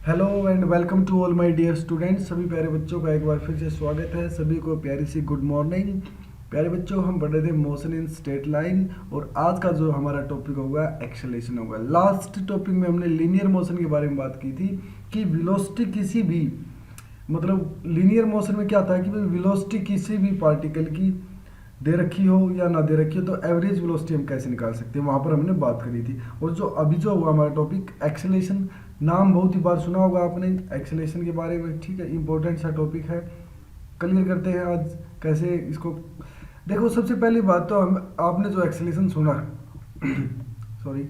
Hello and welcome to all my dear students. सभी प्यारे बच्चों का एक बार फिर से स्वागत है। सभी को प्यारी सी गुड मॉर्निंग। प्यारे बच्चों, हम पढ़ रहे थे मोशन इन स्ट्रेट लाइन और आज का जो हमारा टॉपिक होगा एक्सेलरेशन होगा। लास्ट टॉपिक में हमने लीनियर मोशन के बारे में बात की थी कि वेलोसिटी किसी भी मतलब लीनियर मोशन में क्या था कि वेलोसिटी किसी भी पार्टिकल की दे रखी हो या ना दे रखी हो तो एवरेज वेलोसिटी हम कैसे निकाल सकते हैं, वहाँ पर हमने बात करी थी। और जो अभी जो हुआ हमारा टॉपिक एक्सेलेरेशन, नाम बहुत ही बार सुना होगा आपने एक्सेलेरेशन के बारे में। ठीक है, इंपॉर्टेंट सा टॉपिक है, क्लियर करते हैं आज कैसे इसको। देखो, सबसे पहली बात तो हम आपने जो एक्सेलेरेशन सुना सॉरी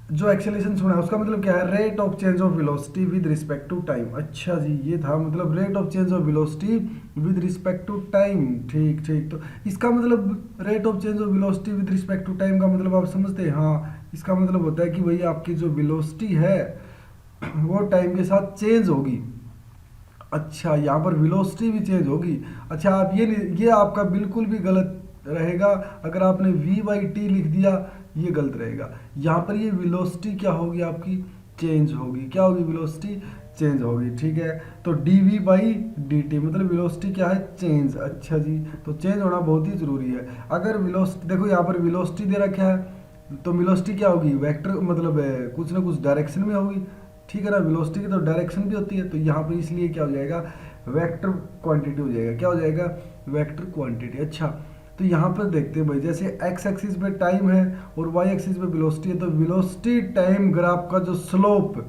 जो एक्सेलेरेशन सुना है उसका मतलब क्या है? Rate of change of velocity with respect to time. अच्छा जी, ये था मतलब rate of change of velocity with respect to time. ठीक ठीक, तो इसका मतलब rate of change of velocity with respect to time का मतलब आप समझते हैं? हाँ, इसका मतलब होता है कि भाई आपकी जो वेलोसिटी है वो टाइम के साथ चेंज होगी। अच्छा, यहाँ पर वेलोसिटी भी चेंज होगी। अच्छा, आप ये आपका बिल्कुल भी गलत रहेगा अगर आपने v बाई टी लिख दिया, ये गलत रहेगा। यहाँ पर ये वेलोसिटी क्या होगी आपकी? चेंज होगी। क्या होगी? वेलोसिटी चेंज होगी। ठीक है, तो dv बाई dt मतलब वेलोसिटी क्या है? चेंज। अच्छा जी, तो चेंज होना बहुत ही जरूरी है। अगर वेलोसिटी, देखो यहाँ पर वेलोसिटी दे रखा है तो वेलोसिटी क्या होगी? वेक्टर मतलब कुछ ना कुछ डायरेक्शन में होगी। ठीक है ना, वेलोसिटी की तो डायरेक्शन भी होती है, तो यहाँ पर इसलिए क्या हो जाएगा? वेक्टर क्वांटिटी हो जाएगा। क्या हो जाएगा? Vector quantity. अच्छा, तो यहाँ पर देखते हैं भाई, जैसे एक्स एक्सिस पे टाइम है और वाई एक्सिस पे वेलोसिटी है, तो वेलोसिटी टाइम ग्राफ का जो स्लोप,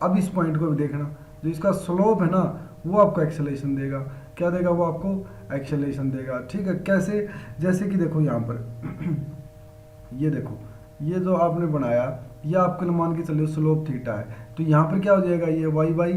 अब इस पॉइंट को भी देखना, जो इसका स्लोप है ना वो आपको एक्सेलरेशन देगा। क्या देगा? वो आपको एक्सेलरेशन देगा। ठीक है, कैसे? जैसे कि देखो यहाँ पर ये देखो, ये जो आपने बनाया, ये आपको मान के चलिए स्लोप थीटा है, तो यहाँ पर क्या हो जाएगा? ये वाई बाई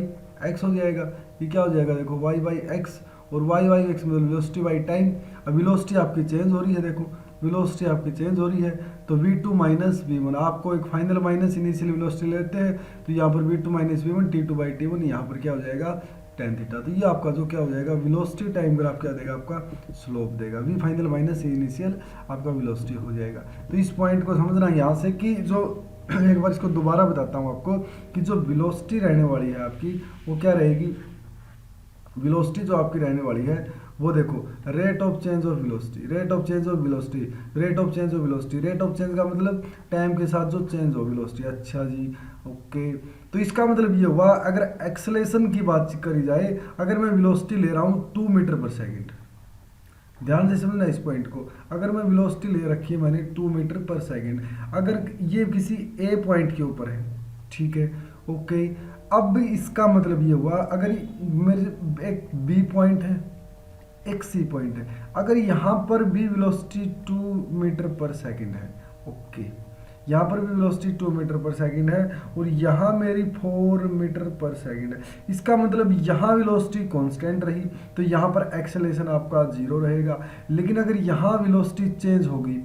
एक्स हो जाएगा। ये क्या हो जाएगा? देखो वाई बाई एक्स, और वाई बाई एक्स मतलब वेलोसिटी बाई टाइम। अब वेलोसिटी आपकी चेंज हो रही है, देखो वेलोसिटी आपकी चेंज हो रही है, तो v2 माइनस वी वन, आपको एक फाइनल माइनस इनिशियल वेलोसिटी लेते हैं, तो यहाँ पर v2 minus we one t2 by t1, यहाँ पर क्या हो जाएगा? Tan theta. तो ये आपका जो क्या हो जाएगा? वेलोसिटी टाइम ग्राफ क्या देगा? आपका स्लोप देगा। v फाइनल माइनस इनिशियल आपका वेलोसिटी हो जाएगा। तो इस पॉइंट को समझना यहाँ से कि जो एक बार इसको दोबारा बताता हूँ आपको कि जो वेलोसिटी रहने वाली है आपकी वो क्या रहेगी? वेलोसिटी जो आपकी रहने वाली है वो देखो, rate of change of velocity, rate of change of velocity, rate of change of velocity. Rate of change का मतलब टाइम के साथ जो चेंज हो वेलोसिटी। अच्छा जी, ओके, तो इसका मतलब ये हुआ, अगर एक्सेलरेशन की बात करी जाए, अगर मैं वेलोसिटी ले रहा हूँ 2 मीटर पर सेकंड, ध्यान से समझना इस पॉइंट को, अगर मैं वेलोसिटी ले रखी है मैंने 2 मीटर पर सेकंड, अगर ये किसी ए पॉइंट के ऊपर है, ठीक है, ओके, अब इसका मतलब ये हुआ, अगर मेरे एक बी पॉइंट है, एक सी पॉइंट है, अगर यहाँ पर भी वेलोसिटी 2 मीटर पर सेकंड है, ओके, यहाँ पर भी वेलोसिटी 2 मीटर पर सेकंड है और यहाँ मेरी 4 मीटर पर सेकंड है, इसका मतलब यहाँ वेलोसिटी कांस्टेंट रही तो यहाँ पर एक्सेलरेशन आपका जीरो रहेगा। लेकिन अगर यहाँ वेलोसिटी चेंज होगी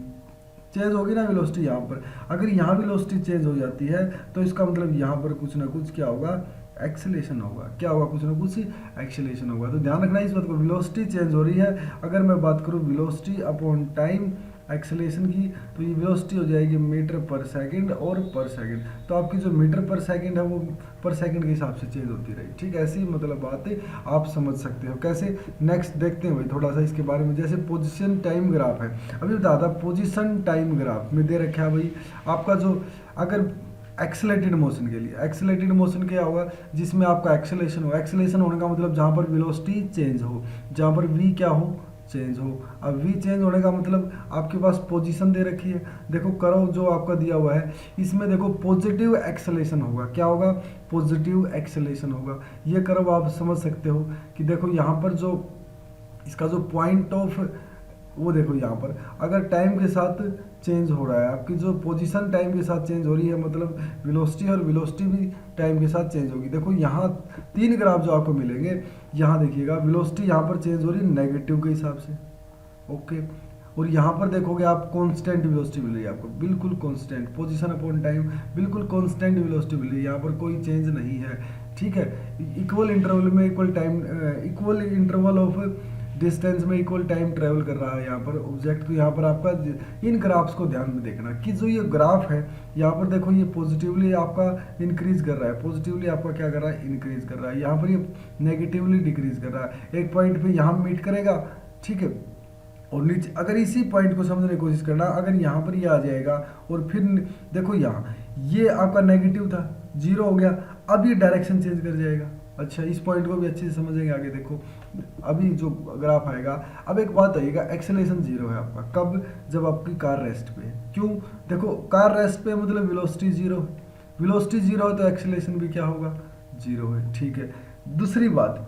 ना वेलोसिटी, यहाँ पर अगर यहाँ वेलोसिटी चेंज हो जाती है तो इसका मतलब यहाँ पर कुछ ना कुछ क्या होगा? एक्सेलरेशन होगा। क्या होगा? कुछ ना कुछ एक्सेलरेशन होगा। तो ध्यान रखना इस बात को, वेलोसिटी चेंज हो रही है, अगर मैं बात करूँ वेलोसिटी अपॉन टाइम एक्सेलरेशन की, तो ये वेलोसिटी हो जाएगी मीटर पर सेकंड और पर सेकंड, तो आपकी जो मीटर पर सेकंड है वो पर सेकंड के हिसाब से चेंज होती रही। ठीक, ऐसी मतलब बात है, आप समझ सकते हो कैसे। नेक्स्ट देखते हैं भाई थोड़ा सा इसके बारे में, जैसे पोजीशन टाइम ग्राफ है, अभी बता था पोजीशन टाइम ग्राफ में दे रखा है भाई आपका जो, अगर एक्सेलरेटेड मोशन के लिए, एक्सेलरेटेड मोशन क्या होगा? जिसमें आपका एक्सेलरेशन हो, एक्सेलरेशन होने का मतलब जहाँ पर वेलोसिटी चेंज हो, जहाँ पर v क्या हो? चेंज हो। अब v चेंज होने का मतलब आपके पास पोजीशन दे रखी है, देखो करो जो आपका दिया हुआ है, इसमें देखो पॉजिटिव एक्सेलरेशन होगा। क्या होगा? पॉजिटिव एक्सेलरेशन होगा। ये करो आप समझ सकते हो कि देखो यहाँ पर जो इसका जो पॉइंट ऑफ, वो देखो यहाँ पर अगर टाइम के साथ चेंज हो रहा है, आपकी जो पोजीशन टाइम के साथ चेंज हो रही है, मतलब वेलोसिटी, और वेलोसिटी भी टाइम के साथ चेंज होगी। देखो यहाँ 3 ग्राफ जो आपको मिलेंगे, यहाँ देखिएगा वेलोसिटी यहाँ पर चेंज हो रही है नेगेटिव के हिसाब से, ओके, और यहाँ पर देखोगे आप कांस्टेंट वेलोसिटी मिल रही है आपको, बिल्कुल कांस्टेंट, पोजीशन अपॉन टाइम बिल्कुल कांस्टेंट वेलोसिटी मिल रही है, यहाँ पर कोई चेंज नहीं है। ठीक है, इक्वल इंटरवल में equal time, equal interval of distance में इक्वल टाइम ट्रेवल कर रहा है यहाँ पर ऑब्जेक्ट। तो यहाँ पर आपका इन ग्राफ्स को ध्यान में देखना कि जो ये ग्राफ है यहाँ पर देखो ये पॉजिटिवली आपका इंक्रीज कर रहा है, पॉजिटिवली आपका क्या कर रहा है, इंक्रीज कर रहा है। यहाँ पर ये नेगेटिवली डिक्रीज कर रहा है, एक पॉइंट पे यहाँ मीट करेगा, ठीक है। और नीचे अगर इसी पॉइंट को समझने की कोशिश करना, अगर यहाँ पर ये आ जाएगा और फिर देखो यहाँ ये आपका नेगेटिव था, जीरो हो गया, अब ये डायरेक्शन चेंज कर जाएगा। अच्छा, इस पॉइंट को भी अच्छे से समझेंगे आगे। देखो अभी जो ग्राफ आएगा, अब एक बात आएगा, एक्सेलरेशन जीरो है आपका कब, जब आपकी कार रेस्ट पे है। क्यों, देखो कार रेस्ट पे मतलब वेलोसिटी जीरो, वेलोसिटी जीरो है तो एक्सेलरेशन भी क्या होगा, जीरो है, ठीक है। दूसरी बात,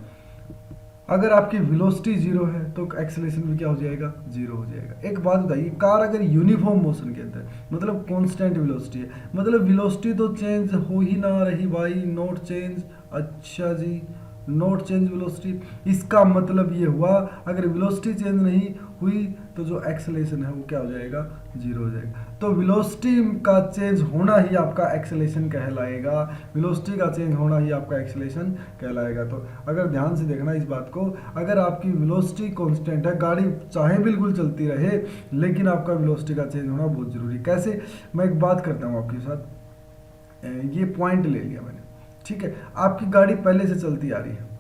अगर आपकी वेलोसिटी जीरो है तो एक्सेलरेशन भी क्या हो जाएगा, जीरो हो जाएगा। एक बात बताइए, कार अगर यूनिफॉर्म मोशन के अंदर मतलब कांस्टेंट वेलोसिटी है, मतलब वेलोसिटी तो चेंज हो ही ना रही भाई, नॉट चेंज। अच्छा जी, नॉट चेंज वेलोसिटी, इसका मतलब ये हुआ अगर वेलोसिटी चेंज नहीं हुई तो जो एक्सेलरेशन है वो क्या हो जाएगा, जीरो हो जाएगा। तो वेलोसिटी का चेंज होना ही आपका एक्सेलरेशन कहलाएगा, वेलोसिटी का चेंज होना ही आपका एक्सेलरेशन कहलाएगा। तो अगर ध्यान से देखना इस बात को, अगर आपकी वेलोसिटी कांस्टेंट है, गाड़ी चाहे बिल्कुल चलती रहे लेकिन आपका वेलोसिटी का चेंज होना बहुत जरूरी। कैसे, मैं एक बात करता हूँ आपके साथ, ये पॉइंट ले लिया मैंने, ठीक है। आपकी गाड़ी पहले से चलती आ रही है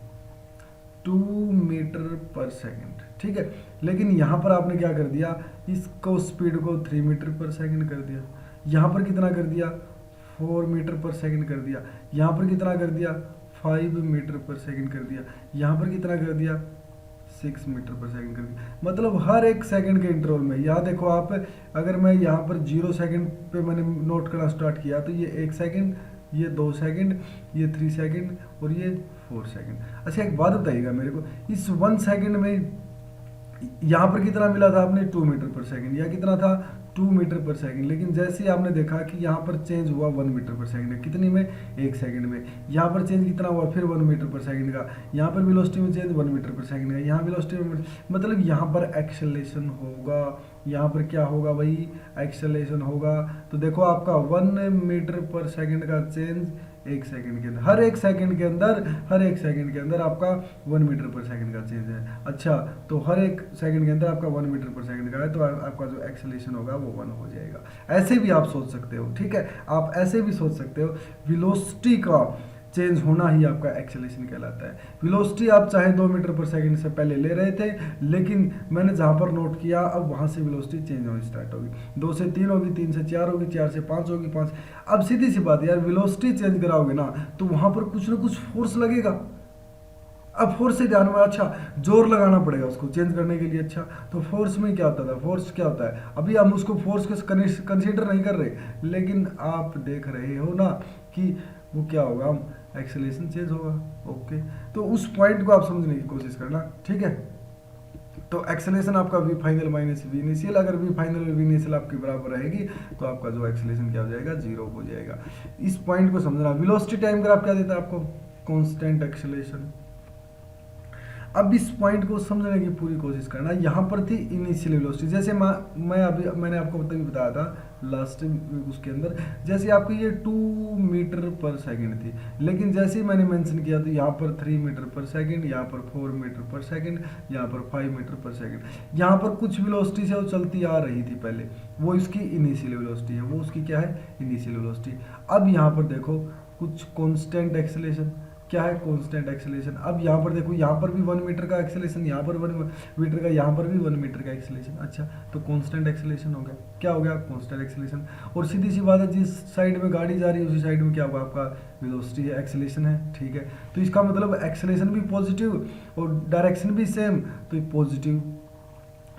2 मीटर पर सेकंड, ठीक है, लेकिन यहाँ पर आपने क्या कर दिया, इसको स्पीड को 3 मीटर पर सेकंड कर दिया। यहाँ पर कितना कर दिया, 4 मीटर पर सेकंड कर दिया। यहाँ पर कितना कर दिया, 5 मीटर पर सेकंड कर दिया। यहाँ पर कितना कर दिया, 6 मीटर पर सेकंड कर दिया। मतलब हर एक सेकंड के इंटरवल में, यहाँ देखो आप, अगर मैं यहाँ पर 0 सेकंड पे मैंने नोट करना स्टार्ट किया तो ये 1 सेकंड, ये 2 सेकंड, ये 3 सेकंड और ये 4 सेकंड। अच्छा एक बात बताइएगा मेरे को, इस 1 सेकंड में यहाँ पर कितना मिला था आपने, 2 मीटर पर सेकंड, या कितना था 2 मीटर पर सेकंड। लेकिन जैसे ही आपने देखा कि यहाँ पर चेंज हुआ 1 मीटर पर सेकंड, कितनी में, 1 सेकंड में। यहाँ पर चेंज कितना हुआ, फिर 1 मीटर पर सेकंड का। यहाँ पर वेलोसिटी में चेंज 1 मीटर पर सेकंड का, यहाँ वेलोसिटी में, मतलब यहाँ पर एक्सेलरेशन होगा, यहाँ पर क्या होगा भाई, एक्सेलरेशन होगा। तो देखो आपका 1 मीटर पर सेकंड का चेंज 1 सेकंड के अंदर, हर एक सेकंड के अंदर, हर एक सेकंड के अंदर आपका 1 मीटर पर सेकंड का चेंज है। अच्छा, तो हर एक सेकंड के अंदर आपका 1 मीटर पर सेकंड का है, तो आपका जो एक्सेलरेशन होगा वो 1 हो जाएगा। ऐसे भी आप सोच सकते हो, ठीक है, आप ऐसे भी सोच सकते हो, वेलोसिटी का चेंज होना ही आपका एक्सेलरेशन कहलाता है। वेलोसिटी आप चाहे 2 मीटर पर सेकंड से पहले ले रहे थे, लेकिन मैंने जहां पर नोट किया अब वहां से वेलोसिटी चेंज होनी स्टार्ट होगी, 2 से 3 होगी, 3 से 4 होगी, 4 से 5 होगी, 5। अब सीधी सी बात यार, वेलोसिटी चेंज कराओगे ना तो वहां पर कुछ ना कुछ फोर्स लगेगा। अब फोर्स से ध्यान में, अच्छा जोर लगाना पड़ेगा उसको चेंज करने के लिए। अच्छा, तो फोर्स में क्या होता था, फोर्स क्या होता है, अभी हम उसको फोर्स को कंसीडर नहीं कर रहे, लेकिन आप देख रहे हो ना कि वो क्या होगा, एक्सेलरेशन चेंज होगा। ओके, तो उस पॉइंट को आप समझने की कोशिश करना, ठीक है। तो एक्सेलरेशन आपका v final minus v initial, अगर v फाइनल और v इनिशियल आपके बराबर रहेगी तो आपका जो एक्सेलरेशन क्या हो जाएगा, जीरो हो जाएगा। इस पॉइंट को समझना। वेलोसिटी टाइम ग्राफ क्या देता है आपको, कांस्टेंट एक्सेलरेशन। अब इस पॉइंट को समझने की पूरी कोशिश करना। यहाँ पर थी इनिशियल वेलोसिटी, जैसे मैंने आपको तभी बताया था लास्ट उसके अंदर, जैसे आपकी ये 2 मीटर पर सेकंड थी, लेकिन जैसे ही मैंने मेंशन किया तो यहाँ पर 3 मीटर पर सेकंड, यहाँ पर 4 मीटर पर सेकंड, यहाँ पर 5 मीटर पर सेकंड। यहाँ पर कुछ वेलोसिटी से वो चलती आ रही थी पहले, वो इसकी इनिशियल वेलोसिटी है, वो उसकी क्या है, इनिशियल वेलोसिटी। अब यहाँ पर देखो कुछ कांस्टेंट एक्सेलरेशन, क्या है, कांस्टेंट एक्सेलरेशन। अब यहाँ पर देखो, यहाँ पर भी 1 मीटर का एक्सेलरेशन, यहाँ पर 1 मीटर का, यहाँ पर भी 1 मीटर का एक्सेलरेशन। अच्छा, तो कांस्टेंट एक्सेलरेशन हो गया, क्या हो गया, कांस्टेंट एक्सेलरेशन। और सीधी सी बात है, जिस साइड में गाड़ी जा रही है उसी साइड में क्या होगा, आपका वेलोसिटी है, एक्सेलरेशन है, ठीक है। तो इसका मतलब एक्सेलरेशन भी पॉजिटिव और डायरेक्शन भी सेम, तो पॉजिटिव।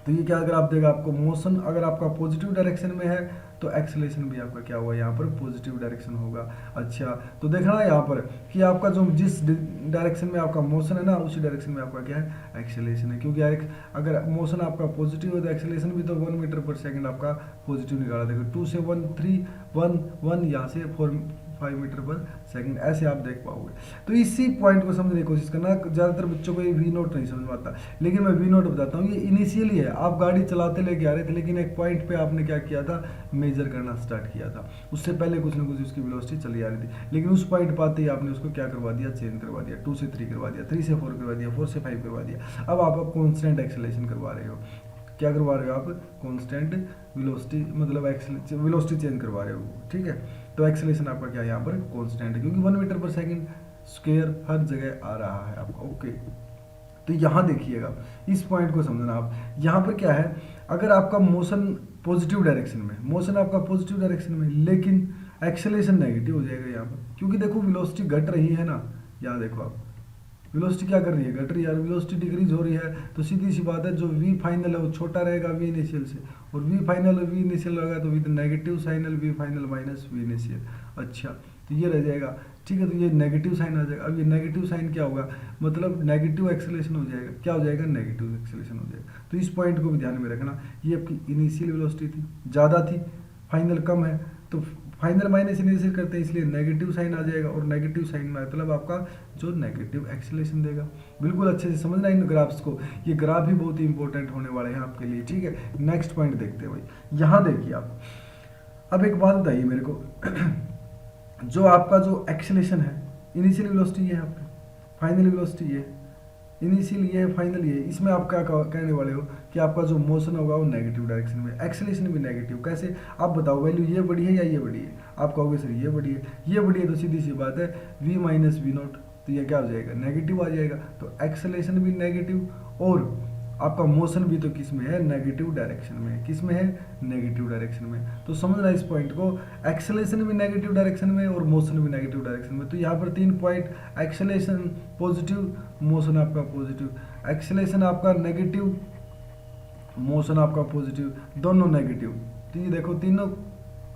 तो ये क्या अगर आप देगा आपको, मोशन अगर आपका पॉजिटिव डायरेक्शन में है तो एक्सेलरेशन भी आपका क्या होगा, यहाँ पर पॉजिटिव डायरेक्शन होगा। अच्छा, तो देखना यहाँ पर कि आपका जो जिस डायरेक्शन में आपका मोशन है ना, उसी डायरेक्शन में आपका क्या है, एक्सेलरेशन है। क्योंकि अगर मोशन आपका पॉजिटिव है तो एक्सेलरेशन भी तो 1 मीटर पर सेकंड आपका पॉजिटिव निकाला। देखो 2 से 1 3 1 1, यहाँ से 5 मीटर पर सेकंड, ऐसे आप देख पाओगे। तो इसी पॉइंट को समझने की कोशिश करना। ज़्यादातर बच्चों को ये वी नोट नहीं समझ में आता, लेकिन मैं वी नोट बताता हूँ। ये इनिशियली है, आप गाड़ी चलाते लेके आ रहे थे, लेकिन एक पॉइंट पे आपने क्या किया था, मेजर करना स्टार्ट किया था। उससे पहले कुछ ना कुछ उसकी वेलोसिटी चली आ रही थी, लेकिन उस पॉइंट पर आते ही आपने उसको क्या करवा दिया, चेंज करवा दिया। 2 से 3 करवा दिया, 3 से 4 करवा दिया, 4 से 5 करवा दिया। अब आप कॉन्स्टेंट एक्सेलरेशन करवा रहे हो। क्या करवा रहे हो आप, कांस्टेंट वेलोसिटी, मतलब वेलोसिटी चेंज करवा रहे हो, ठीक है। तो एक्सेलरेशन आपका क्या है यहाँ पर, कांस्टेंट है, क्योंकि 1 मीटर पर सेकंड स्क्वायर हर जगह आ रहा है आपका। ओके, तो यहाँ देखिएगा, इस पॉइंट को समझना आप। यहाँ पर क्या है, अगर आपका मोशन पॉजिटिव डायरेक्शन में, मोशन आपका पॉजिटिव डायरेक्शन में, लेकिन एक्सेलरेशन नेगेटिव हो जाएगा यहाँ पर, क्योंकि देखो वेलोसिटी घट रही है ना। यहाँ देखो आप, वेलोसिटी क्या कर रही है, घट रही है, और वेलोसिटी डिक्रीज हो रही है, तो सीधी सी बात है, जो वी फाइनल है वो छोटा रहेगा वी इनिशियल से, और वी फाइनल वी इनिशियल रहेगा तो with negative sign v final minus v initial. अच्छा, तो ये रह जाएगा, ठीक है। तो ये नेगेटिव साइन आ जाएगा। अब ये नेगेटिव साइन क्या होगा, मतलब नेगेटिव एक्सेलरेशन हो जाएगा। क्या हो जाएगा, नेगेटिव एक्सेलरेशन हो जाएगा। तो इस पॉइंट को भी ध्यान में रखना। ये आपकी इनिशियल वेलोसिटी थी, ज़्यादा थी, फाइनल कम है, तो फाइनल माइनस इनिशियल करते हैं, इसलिए नेगेटिव साइन आ जाएगा, और नेगेटिव साइन मतलब आपका जो नेगेटिव एक्सेलरेशन देगा। बिल्कुल अच्छे से समझना इन ग्राफ्स को, ये ग्राफ भी बहुत ही इंपॉर्टेंट होने वाले हैं आपके लिए, ठीक है। नेक्स्ट पॉइंट देखते हैं भाई, यहाँ देखिए आप। अब एक बात बताइए मेरे को जो आपका जो एक्सेलरेशन है, इनिशियल वेलोसिटी ये है आपकी, फाइनल वेलोसिटी ये, इनिशियल ये, फाइनल ये, इसमें आप क्या कहने वाले हो कि आपका जो मोशन होगा वो नेगेटिव डायरेक्शन में, एक्सेलरेशन भी नेगेटिव। कैसे, आप बताओ, वैल्यू ये बड़ी है या ये बड़ी है। आप कहोगे सर ये बड़ी है, ये बड़ी है, तो सीधी सी बात है v माइनस वी नोट, तो ये क्या हो जाएगा, नेगेटिव आ जाएगा। तो एक्सेलरेशन भी नेगेटिव, और आपका मोशन भी तो किस में है, नेगेटिव डायरेक्शन में। किस में है, नेगेटिव डायरेक्शन में। तो समझना इस पॉइंट को, एक्सेलरेशन भी नेगेटिव डायरेक्शन में और मोशन भी नेगेटिव डायरेक्शन में। तो यहाँ पर 3 पॉइंट, एक्सेलरेशन पॉजिटिव, मोशन आपका पॉजिटिव, एक्सेलरेशन आपका नेगेटिव, मोशन आपका पॉजिटिव, दोनों नेगेटिव। तो ये देखो तीनों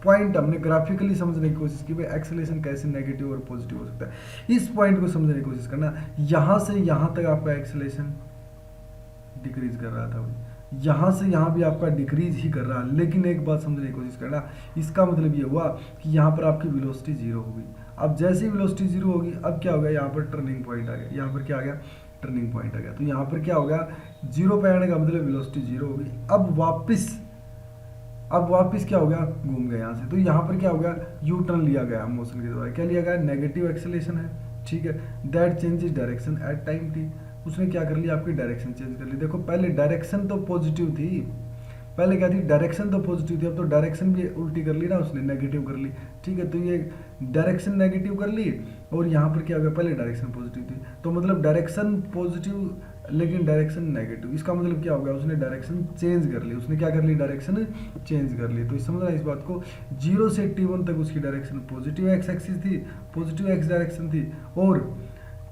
पॉइंट हमने ग्राफिकली समझने की कोशिश की, भाई एक्सेलरेशन कैसे नेगेटिव और पॉजिटिव हो सकता है। इस पॉइंट को समझने की कोशिश करना। यहाँ से यहाँ तक आपका एक्सेलरेशन डिक्रीज कर रहा था भाई, यहाँ से यहाँ भी आपका डिक्रीज ही कर रहा है, लेकिन एक बात समझने की कोशिश करना, इसका मतलब ये हुआ कि यहाँ पर आपकी वेलोसिटी 0 होगी। अब जैसे ही वेलोसिटी 0 होगी, अब क्या हो गया, यहाँ पर टर्निंग पॉइंट आ गया। यहाँ पर क्या आ गया, टर्निंग पॉइंट आ गया। तो यहाँ पर क्या हो गया, 0 पे आने का मतलब वेलोसिटी 0 होगी। अब वापस क्या हो गया, घूम गया यहाँ से। तो यहाँ पर क्या हो गया, यू टर्न लिया गया मोशन के द्वारा। क्या लिया गया, नेगेटिव एक्सेलरेशन है, ठीक है। That changes direction at time T, उसने क्या कर लिया, आपकी डायरेक्शन चेंज कर ली। देखो पहले डायरेक्शन तो पॉजिटिव थी, पहले क्या थी, डायरेक्शन तो पॉजिटिव थी, अब तो डायरेक्शन भी उल्टी कर ली ना उसने, नेगेटिव कर ली, ठीक है। तो ये डायरेक्शन नेगेटिव कर ली, और यहाँ पर क्या हो गया, पहले डायरेक्शन पॉजिटिव थी, तो मतलब डायरेक्शन पॉजिटिव लेकिन डायरेक्शन नेगेटिव। इसका मतलब क्या हो गया, उसने डायरेक्शन चेंज कर ली, उसने क्या कर ली, डायरेक्शन चेंज कर ली। तो समझ रहा है इस बात को, 0 से T1 तक उसकी डायरेक्शन पॉजिटिव एक्स एक्सिस थी, पॉजिटिव एक्स डायरेक्शन थी, और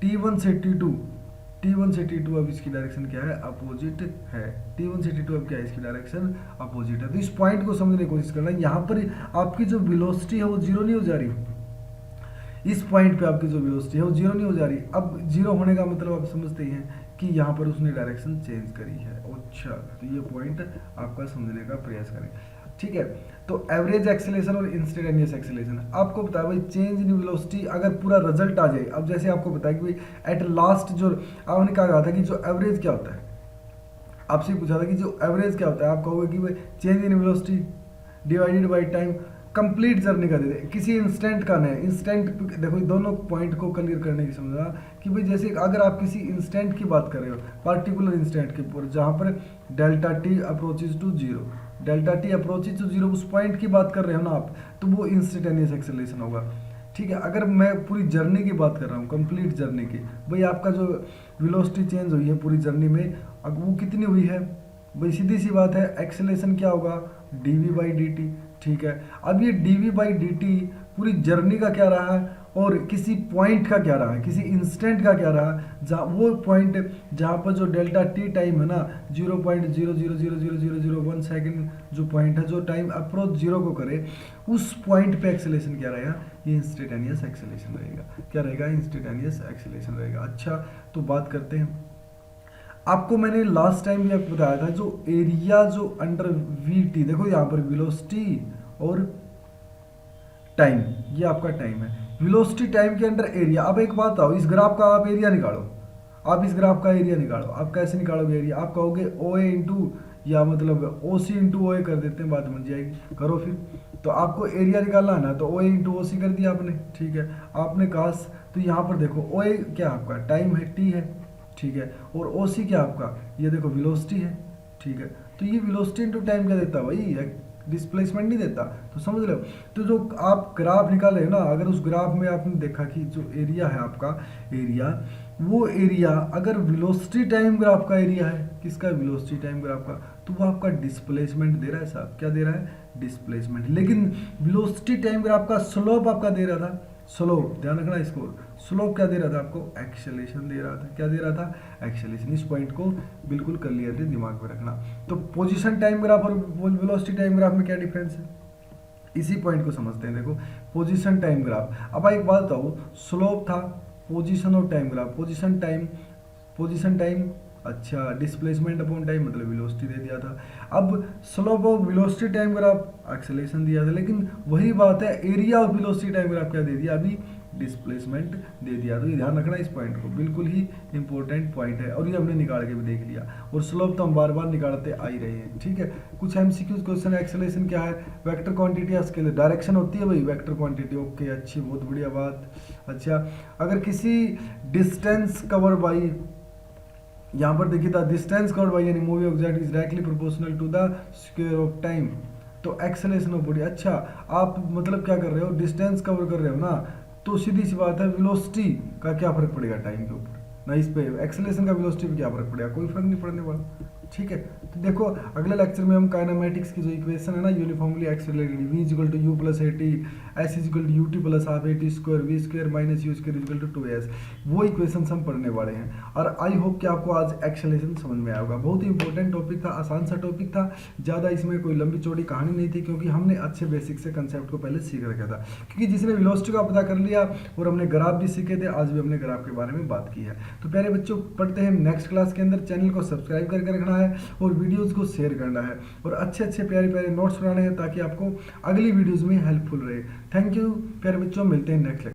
T1 से T2 अब इसकी डायरेक्शन क्या है, अपोजिट है। T1 से T2 अब क्या है, इसकी डायरेक्शन अपोजिट है। तो इस पॉइंट को समझने की कोशिश करना, यहाँ पर आपकी जो वेलोसिटी है वो 0 नहीं हो जा रही, इस पॉइंट पे आपकी जो वेलोसिटी है वो 0 नहीं हो जा रही। अब 0 होने का मतलब आप समझते ही हैं कि यहाँ पर उसने डायरेक्शन चेंज करी है। अच्छा, तो ये पॉइंट आपका समझने का प्रयास करें, ठीक है। तो एवरेज एक्सेलरेशन और इंस्टेंटेनियस एक्सेलरेशन आपको बताया भाई, चेंज इन वेलोसिटी अगर पूरा रिजल्ट आ जाए। अब जैसे आपको बताया कि भाई एट लास्ट जो आपने कहा था कि जो एवरेज क्या होता है, आपसे पूछा था कि जो एवरेज क्या होता है, आप कहोगे कि भाई change in velocity divided by time, complete journey का दे दे, किसी इंस्टेंट का नहीं। इंस्टेंट देखो दोनों पॉइंट को क्लियर करने की समझना कि भाई जैसे अगर आप किसी इंस्टेंट की बात कर रहे हो, पार्टिकुलर इंस्टेंट के ऊपर जहाँ पर delta t approaches to 0, delta t approaches to 0 उस पॉइंट की बात कर रहे हो ना आप, तो वो इंस्टेंटेनियस एक्सेलरेशन होगा, ठीक है। अगर मैं पूरी जर्नी की बात कर रहा हूँ, कंप्लीट जर्नी की, भाई आपका जो वेलोसिटी चेंज हुई है पूरी जर्नी में, अब वो कितनी हुई है भाई, सीधी सी बात है, एक्सेलरेशन क्या होगा, dv/dt, ठीक है। अब ये dv/dt पूरी जर्नी का क्या रहा है, और किसी पॉइंट का क्या रहा है, किसी इंस्टेंट का क्या रहा, जहाँ वो पॉइंट जहाँ पर जो डेल्टा टी टाइम है ना 0.000001 सेकेंड जो पॉइंट है, जो टाइम अप्रोच 0 को करे, उस पॉइंट पे एक्सेलरेशन क्या रहेगा, ये इंस्टेंटेनियस एक्सेलरेशन रहेगा। क्या रहेगा, इंस्टेंटेनियस एक्सेलरेशन रहेगा। अच्छा, तो बात करते हैं, आपको मैंने लास्ट टाइम भी आपको बताया था, जो एरिया जो अंडर वी टी, देखो यहाँ पर वेलोसिटी और टाइम, ये आपका टाइम है। वेलोसिटी टाइम के अंडर एरिया। अब एक बात आओ, इस ग्राफ का आप एरिया निकालो, आप इस ग्राफ का एरिया निकालो। आप कैसे निकालोगे एरिया? आप कहोगे ओ ए इंटू, या मतलब ओ सी इंटू ओ ए कर देते हैं, बात बन जाएगी। करो फिर। तो आपको एरिया निकालना है ना, तो ओ ए इंटू ओ सी कर दिया आपने, ठीक है। आपने कहा, तो यहाँ पर देखो ओ ए क्या आपका टाइम है, टी है, ठीक है, और ओ सी क्या आपका, ये देखो वेलोसिटी है, ठीक है। तो ये वेलोसिटी इंटू टाइम क्या देता है भाई? डिस्प्लेसमेंट नहीं देता। तो समझ लो, तो जो आप ग्राफ निकाले ना, अगर उस ग्राफ में आपने देखा कि जो एरिया है आपका, एरिया, वो एरिया अगर वेलोसिटी टाइम ग्राफ का एरिया है, किसका? वेलोसिटी टाइम ग्राफ का, तो वो आपका डिस्प्लेसमेंट दे रहा है साहब। क्या दे रहा है? डिस्प्लेसमेंट। लेकिन वेलोसिटी टाइम ग्राफ का स्लोप आपका दे रहा था, स्लोप, ध्यान रखना इसको। स्लोप क्या दे रहा था आपको? एक्सेलेरेशन दे रहा था। क्या दे रहा था? एक्सेलेरेशन। इस पॉइंट को बिल्कुल क्लियरली दिमाग में रखना। तो पोजीशन टाइम ग्राफ और वेलोसिटी टाइम ग्राफ में क्या डिफरेंस है, इसी पॉइंट को समझते हैं। देखो, पोजीशन टाइम ग्राफ। अब एक बात बताओ, स्लोप था, पोजीशन और टाइम ग्राफ। पोजीशन टाइम, अच्छा, डिस्प्लेसमेंट अपॉन टाइम मतलब वेलोसिटी दे दिया था। अब slope of velocity time graph acceleration दिया था, लेकिन वही बात है, area of velocity time graph क्या दे दिया अभी? डिस्प्लेसमेंट दे दिया। तो ये ध्यान रखना इस पॉइंट को, बिल्कुल ही इंपॉर्टेंट पॉइंट है, और ये हमने निकाल के भी देख लिया। और स्लोप तो हम बार बार निकालते आ ही रहे हैं, ठीक है। कुछ एमसीक्यूज क्वेश्चन, एक्सेलेरेशन क्या है? वेक्टर क्वांटिटी या स्केलर? डायरेक्शन होती है भाई, वेक्टर क्वांटिटी, ओके, अच्छी, बहुत बढ़िया बात। अच्छा, अगर किसी डिस्टेंस कवर बाई, यहाँ पर देखिए, the distance covered by any moving object is directly proportional to the square of time, तो एक्सेलेरेशन ऑफ बॉडी। अच्छा, आप मतलब क्या कर रहे हो? डिस्टेंस कवर कर रहे हो ना, तो सीधी सी बात है, वेलोसिटी का क्या फर्क पड़ेगा टाइम के ऊपर ना, इस पे एक्सेलेरेशन का वेलोसिटी पे क्या फर्क पड़ेगा? कोई फर्क नहीं पड़ने वाला, ठीक है। तो देखो, अगले लेक्चर में हम काइनेमेटिक्स की जो इक्वेशन है ना, uniformly accelerated v equal to u plus a t, s equal to u t plus half a t square, v square minus u square equal to 2s, वो इक्वेशन हम पढ़ने वाले हैं। और आई होप कि आपको आज एक्सेलरेशन समझ में आया होगा। बहुत ही इंपॉर्टेंट टॉपिक था, आसान सा टॉपिक था, ज़्यादा इसमें कोई लंबी चौड़ी कहानी नहीं थी, क्योंकि हमने अच्छे बेसिक से कंसेप्ट को पहले सीख रखा था। क्योंकि जिसने वेलोसिटी का पता कर लिया, और हमने ग्राफ भी सीखे थे, आज भी हमने ग्राफ के बारे में बात की है। तो प्यारे बच्चों, पढ़ते हैं नेक्स्ट क्लास के अंदर। चैनल को सब्सक्राइब करके रखना है, और वीडियोस को शेयर करना है, और अच्छे अच्छे प्यारे प्यारे नोट्स बनाने हैं, ताकि आपको अगली वीडियोस में हेल्पफुल रहे। थैंक यू प्यारे बच्चों, मिलते हैं नेक्स्ट